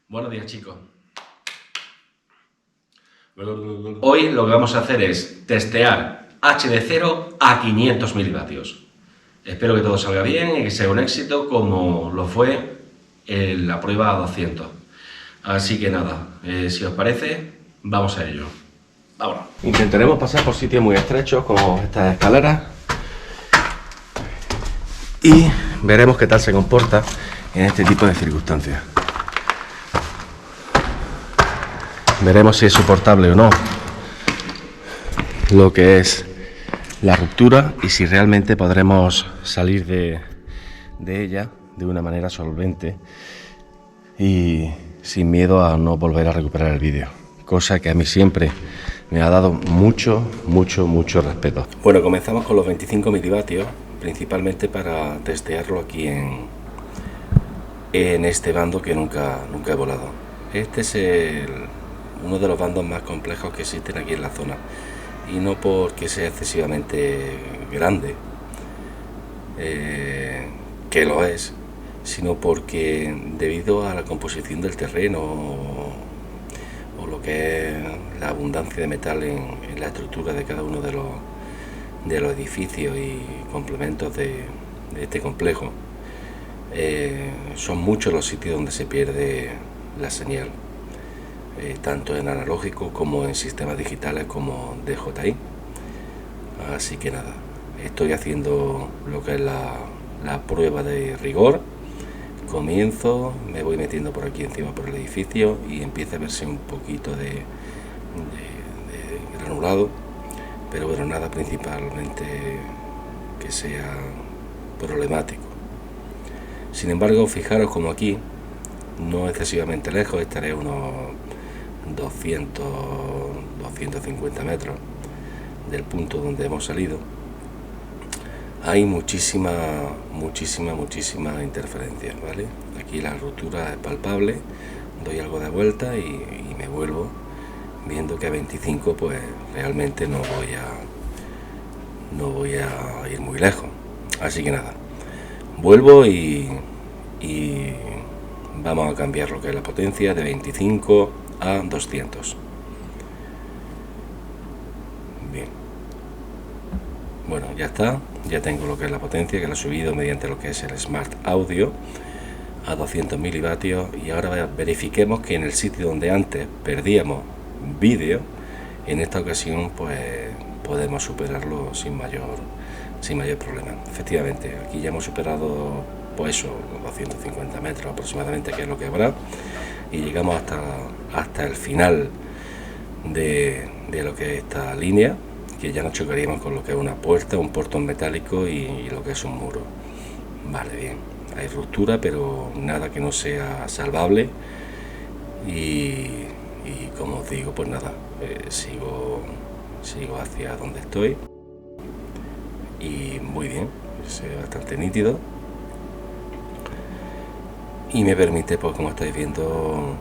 Buenos días, chicos. Hoy lo que vamos a hacer es testear HD0 a 500 milivatios. Espero que todo salga bien y que sea un éxito como lo fue en la prueba a 200. Así que nada, si os parece, vamos a ello. Vámonos. Intentaremos pasar por sitios muy estrechos como estas escaleras y veremos qué tal se comporta en este tipo de circunstancias. Veremos si es soportable o no lo que es la ruptura y si realmente podremos salir de ella de una manera solvente y sin miedo a no volver a recuperar el vídeo, cosa que a mí siempre me ha dado mucho respeto. Bueno, comenzamos con los 25 milivatios, principalmente para testearlo aquí en este bando que nunca he volado. Este es uno de los bandos más complejos que existen aquí en la zona, y no porque sea excesivamente grande, que lo es, sino porque debido a la composición del terreno o lo que es la abundancia de metal en la estructura de cada uno de los edificios y complementos de este complejo, son muchos los sitios donde se pierde la señal, tanto en analógico como en sistemas digitales como DJI. Así que nada, estoy haciendo lo que es la prueba de rigor. Comienzo, me voy metiendo por aquí encima por el edificio y empieza a verse un poquito de granulado, pero bueno, nada principalmente que sea problemático. Sin embargo, fijaros como aquí, no excesivamente lejos, estaré unos 250 metros del punto donde hemos salido, hay muchísima interferencia, ¿vale? Aquí la ruptura es palpable, doy algo de vuelta y me vuelvo, viendo que a 25 pues realmente no voy a ir muy lejos. Así que nada, vuelvo y vamos a cambiar lo que es la potencia de 25 a 200. Bien, bueno, ya está, ya tengo lo que es la potencia, que la he subido mediante lo que es el Smart Audio a 200 milivatios, y ahora verifiquemos que en el sitio donde antes perdíamos vídeo, en esta ocasión pues podemos superarlo sin mayor problema. Efectivamente, aquí ya hemos superado pues eso, 250 metros aproximadamente, que es lo que habrá, y llegamos hasta el final de lo que es esta línea, que ya nos chocaríamos con lo que es una puerta, un portón metálico y lo que es un muro. Vale, bien, hay ruptura, pero nada que no sea salvable, y como os digo, pues nada, sigo hacia donde estoy, y muy bien, es bastante nítido y me permite, pues como estáis viendo,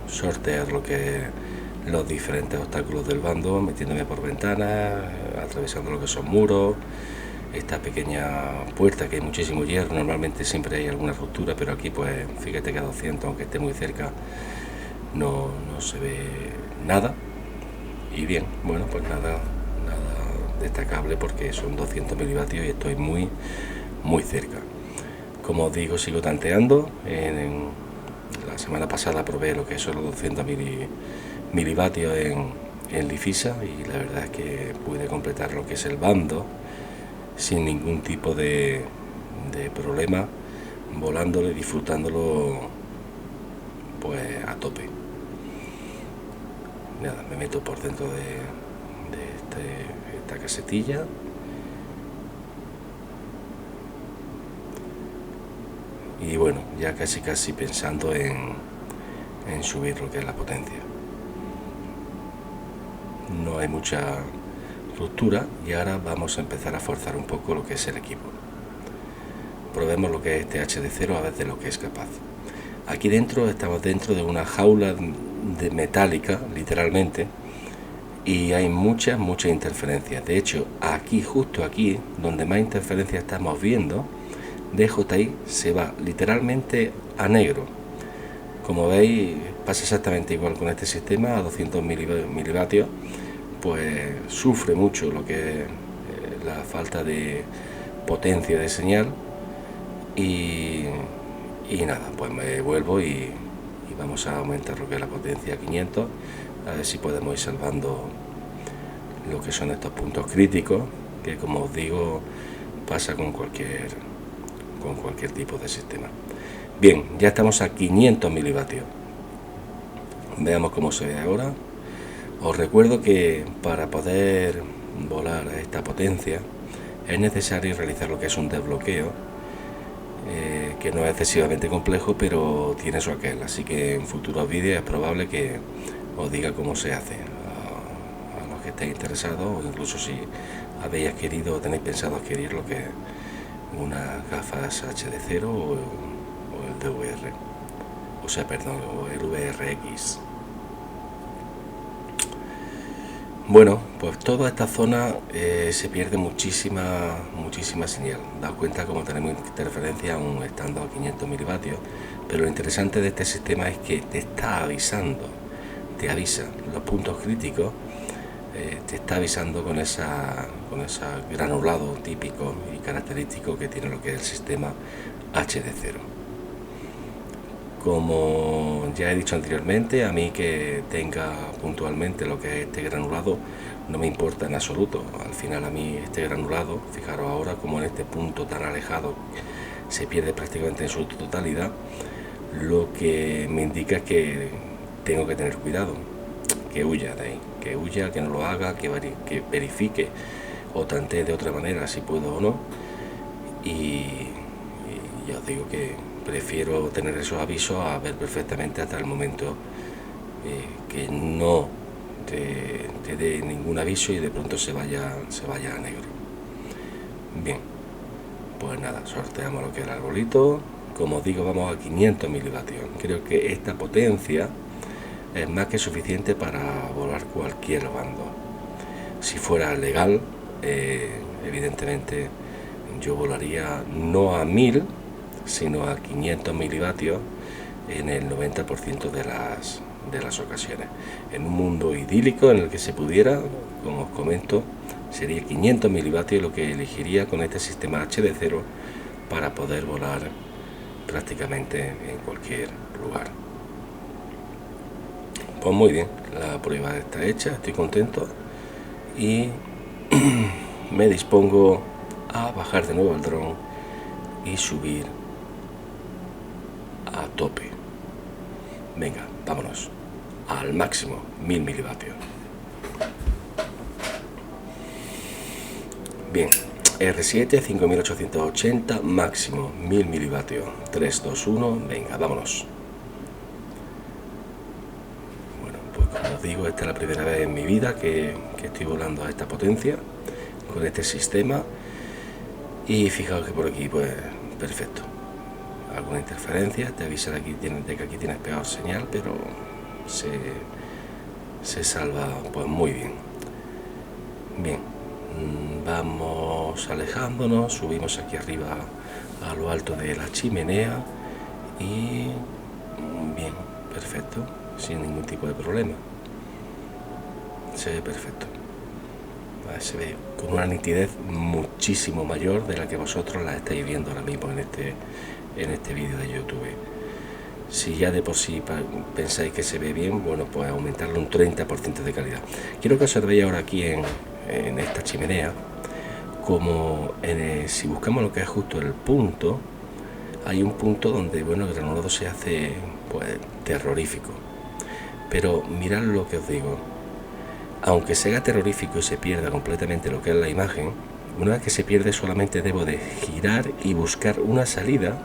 sortear lo que es los diferentes obstáculos del bando, metiéndome por ventanas, atravesando lo que son muros, esta pequeña puerta que hay muchísimo hierro. Normalmente siempre hay alguna ruptura, pero aquí pues fíjate que a 200, aunque esté muy cerca, no se ve nada. Y bien, bueno, pues nada destacable, porque son 200 milivatios y estoy muy cerca. Como os digo, sigo tanteando. La semana pasada probé lo que son los 200 milivatios en Lifisa, y la verdad es que pude completar lo que es el bando sin ningún tipo de problema, volándolo y disfrutándolo pues a tope. Nada, me meto por dentro de esta casetilla. Y bueno, ya casi pensando en subir lo que es la potencia. No hay mucha ruptura, y ahora vamos a empezar a forzar un poco lo que es el equipo. Probemos lo que es este HD0 a ver de lo que es capaz. Aquí dentro estamos dentro de una jaula de metálica, literalmente, y hay muchas interferencias. De hecho, aquí, justo aquí, donde más interferencias estamos viendo, DJI se va literalmente a negro. Como veis, pasa exactamente igual con este sistema a 200 milivatios, pues sufre mucho lo que es la falta de potencia de señal y nada, pues me vuelvo y vamos a aumentar lo que es la potencia a 500, a ver si podemos ir salvando lo que son estos puntos críticos, que como os digo pasa con cualquier tipo de sistema. Bien, ya estamos a 500 milivatios. Veamos cómo se ve ahora. Os recuerdo que para poder volar a esta potencia es necesario realizar lo que es un desbloqueo, que no es excesivamente complejo, pero tiene su aquel, así que en futuros vídeos es probable que os diga cómo se hace a los que estéis interesados, o incluso si habéis adquirido o tenéis pensado adquirir lo que es unas gafas HD0 o el DVR, o sea, perdón, o el VRX. Bueno, pues toda esta zona se pierde muchísima señal. Daos cuenta como tenemos interferencia aún estando a 500 milivatios, pero lo interesante de este sistema es que te está avisando, te avisa los puntos críticos, te está avisando con ese granulado típico y característico que tiene lo que es el sistema HD0. Como ya he dicho anteriormente, a mí que tenga puntualmente lo que es este granulado no me importa en absoluto. Al final a mí este granulado, fijaros ahora como en este punto tan alejado se pierde prácticamente en su totalidad, lo que me indica es que tengo que tener cuidado, que huya de ahí, que huya, que no lo haga, que verifique o tantee de otra manera si puedo o no. Y ya os digo que prefiero tener esos avisos a ver perfectamente hasta el momento que no te dé ningún aviso y de pronto se vaya a negro. Bien, pues nada, sorteamos lo que es el arbolito. Como os digo, vamos a 500 milivatios. Creo que esta potencia es más que suficiente para volar cualquier bando. Si fuera legal, evidentemente yo volaría no a 1000, sino a 500 milivatios en el 90% de las ocasiones. En un mundo idílico en el que se pudiera, como os comento, sería 500 milivatios lo que elegiría con este sistema HD0 para poder volar prácticamente en cualquier lugar. Pues muy bien, la prueba está hecha, estoy contento y me dispongo a bajar de nuevo el dron y subir a tope. Venga, vámonos al máximo, 1000 milivatios. Bien, R7 5880 máximo 1000 milivatios. 3, 2, 1, venga, vámonos. Bueno, pues como os digo, esta es la primera vez en mi vida que estoy volando a esta potencia con este sistema. Y fijaos que por aquí, pues perfecto. Alguna interferencia, te avisa de que aquí tienes peor señal, pero se salva pues muy bien. Bien, vamos alejándonos, subimos aquí arriba a lo alto de la chimenea y bien, perfecto, sin ningún tipo de problema. Se ve perfecto. Se ve con una nitidez muchísimo mayor de la que vosotros la estáis viendo ahora mismo en este vídeo de YouTube. Si ya de por sí pensáis que se ve bien, bueno, pues aumentarlo un 30% de calidad. Quiero que observéis ahora aquí en esta chimenea, como si buscamos lo que es justo el punto, hay un punto donde, bueno, el granulado se hace pues terrorífico. Pero mirad lo que os digo. Aunque sea terrorífico y se pierda completamente lo que es la imagen, una vez que se pierde solamente debo de girar y buscar una salida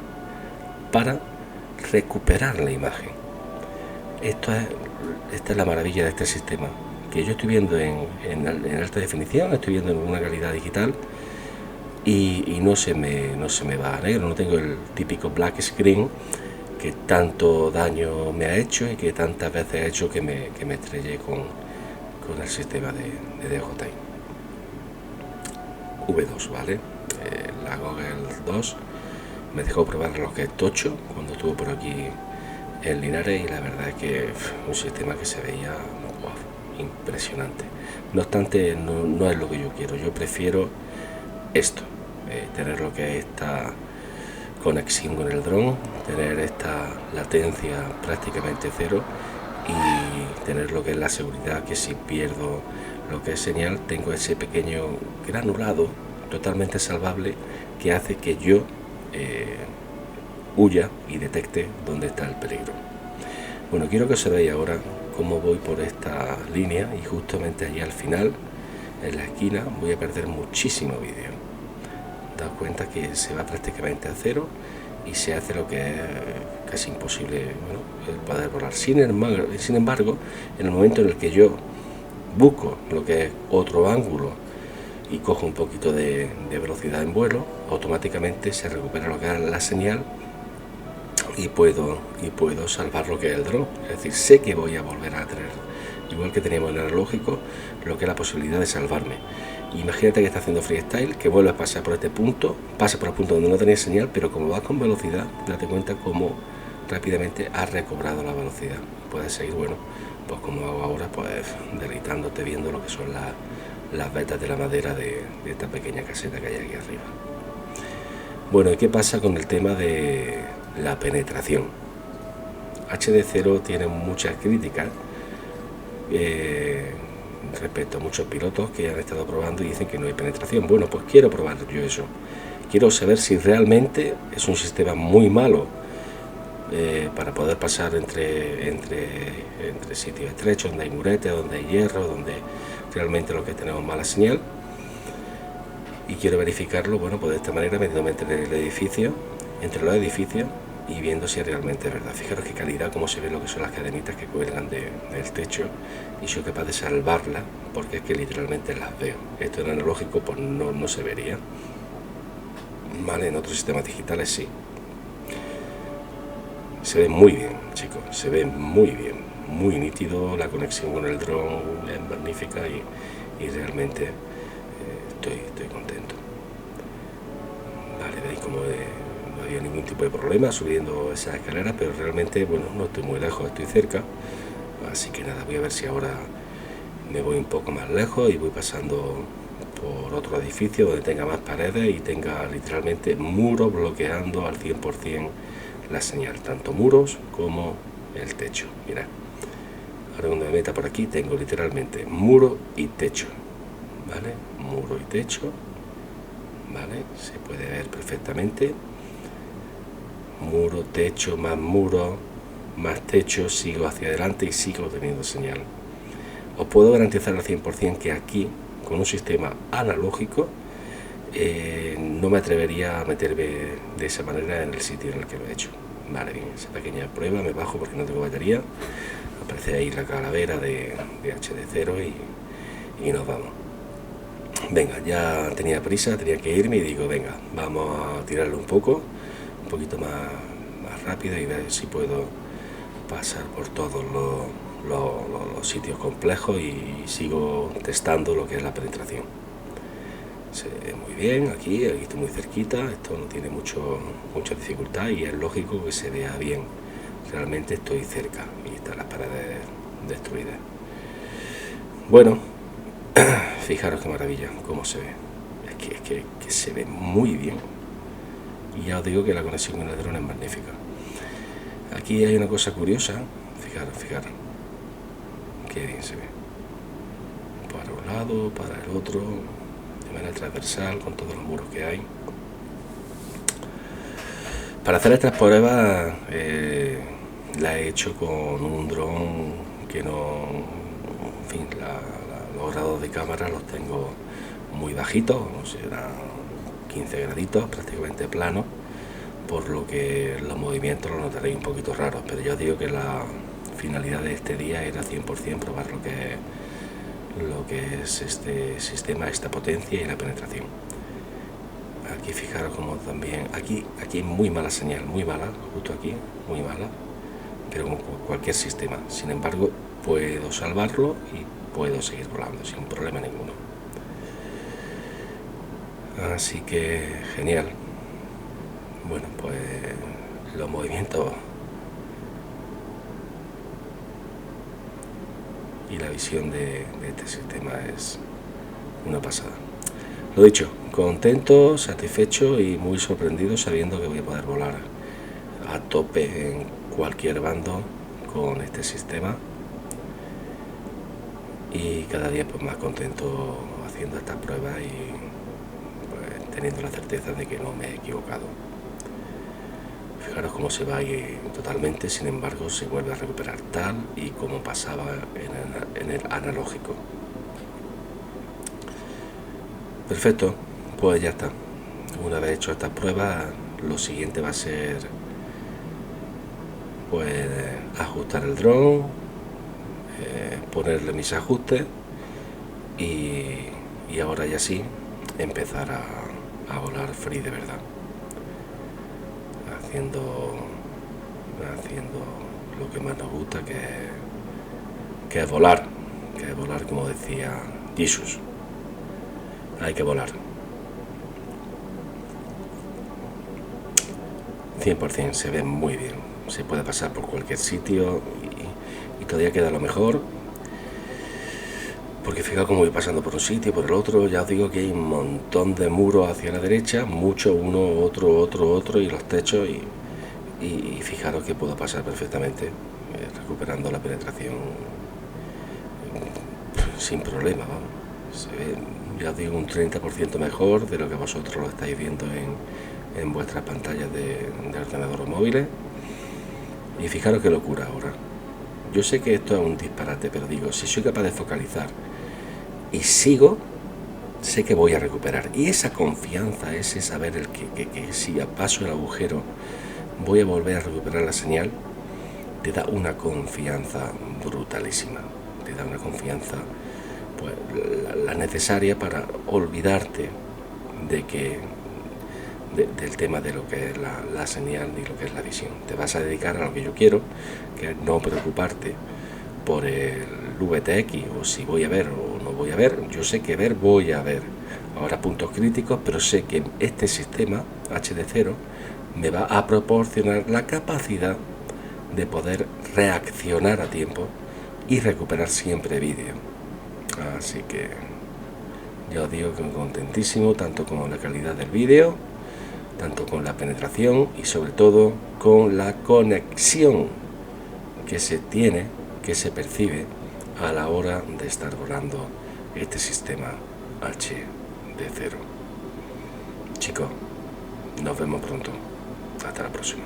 para recuperar la imagen. Esta es la maravilla de este sistema, que yo estoy viendo en alta definición, estoy viendo en una calidad digital y no se me va a negro, no tengo el típico black screen que tanto daño me ha hecho y que tantas veces ha hecho que me estrellé con el sistema de DJI V2, ¿vale? La Google 2 me dejó probar lo que es tocho cuando estuvo por aquí en Linares, y la verdad es que un sistema que se veía impresionante. No obstante, no es lo que yo quiero. Yo prefiero esto, tener lo que es esta conexión con el dron, tener esta latencia prácticamente cero y tener lo que es la seguridad, que si pierdo lo que es señal, tengo ese pequeño granulado totalmente salvable que hace que yo huya y detecte dónde está el peligro. Bueno, quiero que os veáis ahora cómo voy por esta línea, y justamente allí al final, en la esquina, voy a perder muchísimo vídeo. Daos cuenta que se va prácticamente a cero y se hace lo que es casi imposible, bueno, el poder volar. Sin embargo, en el momento en el que yo busco lo que es otro ángulo y cojo un poquito de velocidad en vuelo, automáticamente se recupera lo que es la señal y puedo salvar lo que es el dron. Es decir, sé que voy a volver a tener, igual que teníamos en el analógico, lo que es la posibilidad de salvarme. Imagínate que está haciendo freestyle, que vuelve a pasar por este punto, pasa por el punto donde no tenía señal, pero como vas con velocidad, date cuenta cómo rápidamente has recobrado la velocidad. Puedes seguir, bueno, pues como hago ahora, pues deleitándote viendo lo que son las vetas de la madera de esta pequeña caseta que hay aquí arriba. Bueno, ¿y qué pasa con el tema de la penetración? HD0 tiene muchas críticas respecto a muchos pilotos que han estado probando y dicen que no hay penetración. Bueno, pues quiero probar yo eso. Quiero saber si realmente es un sistema muy malo para poder pasar entre sitios estrechos, donde hay muretes, donde hay hierro, donde realmente lo que tenemos mala señal. Y quiero verificarlo, bueno, pues de esta manera, metiéndome entre los edificios y viendo si realmente es verdad. Fijaros qué calidad, cómo se ve lo que son las cadenitas que cuelgan del techo, y soy capaz de salvarlas porque es que literalmente las veo. Esto en analógico pues no se vería, vale, en otros sistemas digitales sí. Se ve muy bien, chicos, se ve muy bien, muy nítido, la conexión con el dron es magnífica y realmente estoy contento. Vale, veis como no había ningún tipo de problema subiendo esas escaleras, pero realmente, bueno, no estoy muy lejos, estoy cerca, así que nada, voy a ver si ahora me voy un poco más lejos y voy pasando por otro edificio donde tenga más paredes y tenga literalmente muros bloqueando al 100% la señal, tanto muros como el techo. Mirad, ahora cuando me meta por aquí tengo literalmente muro y techo, ¿vale? Muro y techo, ¿vale? Se puede ver perfectamente. Muro, techo, más techo, sigo hacia adelante y sigo teniendo señal. Os puedo garantizar al 100% que aquí, con un sistema analógico, no me atrevería a meterme de esa manera en el sitio en el que lo he hecho. Vale, bien, esa pequeña prueba, me bajo porque no tengo batería. Aparece ahí la calavera de HD0 y nos vamos. Venga, ya tenía prisa, tenía que irme y digo, venga, vamos a tirarlo un poquito más rápido y ver si puedo pasar por todos los sitios complejos y sigo testando lo que es la penetración. Se ve muy bien, aquí estoy muy cerquita, esto no tiene mucha dificultad y es lógico que se vea bien. Realmente estoy cerca y están las paredes destruidas. Bueno, fijaros qué maravilla, cómo se ve. Es que se ve muy bien. Y ya os digo que la conexión con el dron es magnífica. Aquí hay una cosa curiosa, fijaros, qué bien se ve. Para un lado, para el otro, de manera transversal, con todos los muros que hay. Para hacer estas pruebas la he hecho con un dron que no, en fin, los grados de cámara los tengo muy bajitos, no sé, eran 15 graditos, prácticamente plano, por lo que los movimientos los notaréis un poquito raros, pero ya os digo que la finalidad de este día era 100% probar lo que es este sistema, esta potencia y la penetración. Aquí fijaros como también, aquí hay muy mala señal, muy mala, justo aquí, muy mala, pero como cualquier sistema. Sin embargo, puedo salvarlo y puedo seguir volando sin problema ninguno. Así que genial. Bueno, pues los movimientos y la visión de este sistema es una pasada. Lo dicho, contento, satisfecho y muy sorprendido sabiendo que voy a poder volar a tope en cualquier bando con este sistema, y cada día pues más contento haciendo estas pruebas y pues, teniendo la certeza de que no me he equivocado. Fijaros cómo se va ahí totalmente, sin embargo se vuelve a recuperar tal y como pasaba en el analógico. Perfecto, pues ya está. Una vez hecho estas pruebas, lo siguiente va a ser pues ajustar el dron, ponerle mis ajustes y ahora ya sí empezar a volar free de verdad, haciendo lo que más nos gusta, que es volar, como decía Jesus. Hay que volar 100%, se ve muy bien, se puede pasar por cualquier sitio y todavía queda lo mejor, porque fijaos cómo voy pasando por un sitio y por el otro. Ya os digo que hay un montón de muros hacia la derecha, mucho, uno, otro y los techos, y fijaros que puedo pasar perfectamente, recuperando la penetración sin problema, vamos. Se ve, ya os digo, un 30% mejor de lo que vosotros lo estáis viendo en vuestras pantallas de ordenador o móviles. Y fijaros qué locura ahora. Yo sé que esto es un disparate, pero digo, si soy capaz de focalizar y sigo, sé que voy a recuperar. Y esa confianza, ese saber el que si paso el agujero voy a volver a recuperar la señal, te da una confianza brutalísima. Te da una confianza, pues, la necesaria para olvidarte del tema de lo que es la señal y lo que es la visión. Te vas a dedicar a lo que yo quiero, que es no preocuparte por el VTX o si voy a ver o no voy a ver. Yo sé que voy a ver ahora puntos críticos, pero sé que este sistema HD0 me va a proporcionar la capacidad de poder reaccionar a tiempo y recuperar siempre vídeo. Así que ya os digo que contentísimo, tanto con la calidad del vídeo, tanto con la penetración y sobre todo con la conexión que se tiene, que se percibe a la hora de estar volando este sistema HD0. Chicos, nos vemos pronto. Hasta la próxima.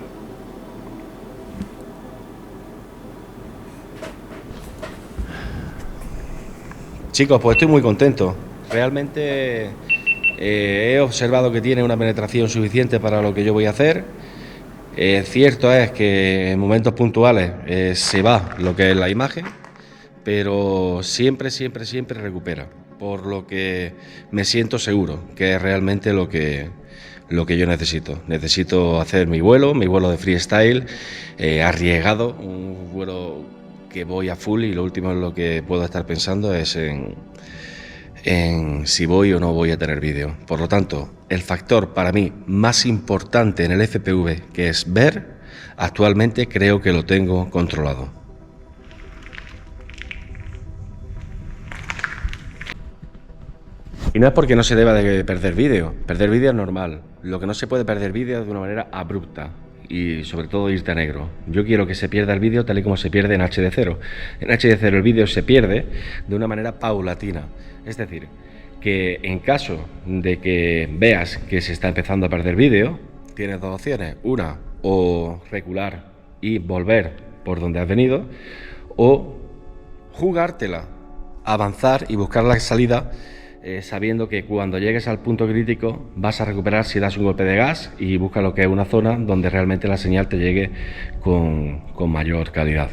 Chicos, pues estoy muy contento. Realmente he observado que tiene una penetración suficiente para lo que yo voy a hacer. Cierto es que en momentos puntuales se va lo que es la imagen, pero siempre recupera, por lo que me siento seguro que es realmente lo que yo necesito. Necesito hacer mi vuelo de freestyle, arriesgado, un vuelo que voy a full, y lo último en lo que puedo estar pensando es en si voy o no voy a tener vídeo. Por lo tanto, el factor para mí más importante en el FPV, que es ver, actualmente creo que lo tengo controlado. Y no es porque no se deba de perder vídeo es normal. Lo que no se puede perder vídeo es de una manera abrupta y sobre todo irte a negro. Yo quiero que se pierda el vídeo tal y como se pierde en HD0. En HD0 el vídeo se pierde de una manera paulatina. Es decir, que en caso de que veas que se está empezando a perder vídeo, tienes dos opciones. Una, o recular y volver por donde has venido, o jugártela, avanzar y buscar la salida, sabiendo que cuando llegues al punto crítico vas a recuperar si das un golpe de gas y busca lo que es una zona donde realmente la señal te llegue con mayor calidad.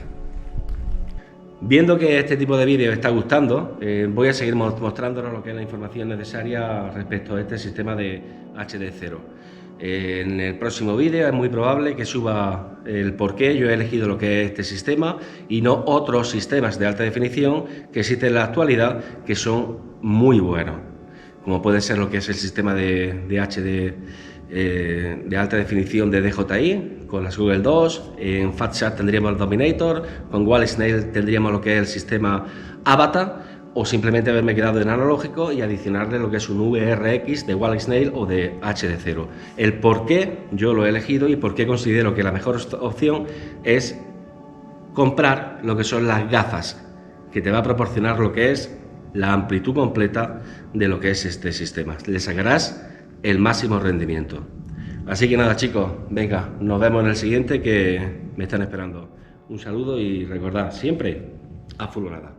Viendo que este tipo de vídeos está gustando, voy a seguir mostrándonos lo que es la información necesaria respecto a este sistema de HD0. En el próximo vídeo es muy probable que suba el por qué yo he elegido lo que es este sistema y no otros sistemas de alta definición que existen en la actualidad, que son muy buenos, como puede ser lo que es el sistema de HD de alta definición de DJI con las Google 2, en FatSat tendríamos el Dominator, con WallSnail tendríamos lo que es el sistema Avatar, o simplemente haberme quedado en analógico y adicionarle lo que es un VRX de WallSnail o de HD0. El por qué yo lo he elegido y por qué considero que la mejor opción es comprar lo que son las gafas, que te va a proporcionar lo que es la amplitud completa de lo que es este sistema. Le sacarás el máximo rendimiento. Así que nada, chicos, venga, nos vemos en el siguiente, que me están esperando. Un saludo y recordad, siempre a full o nada.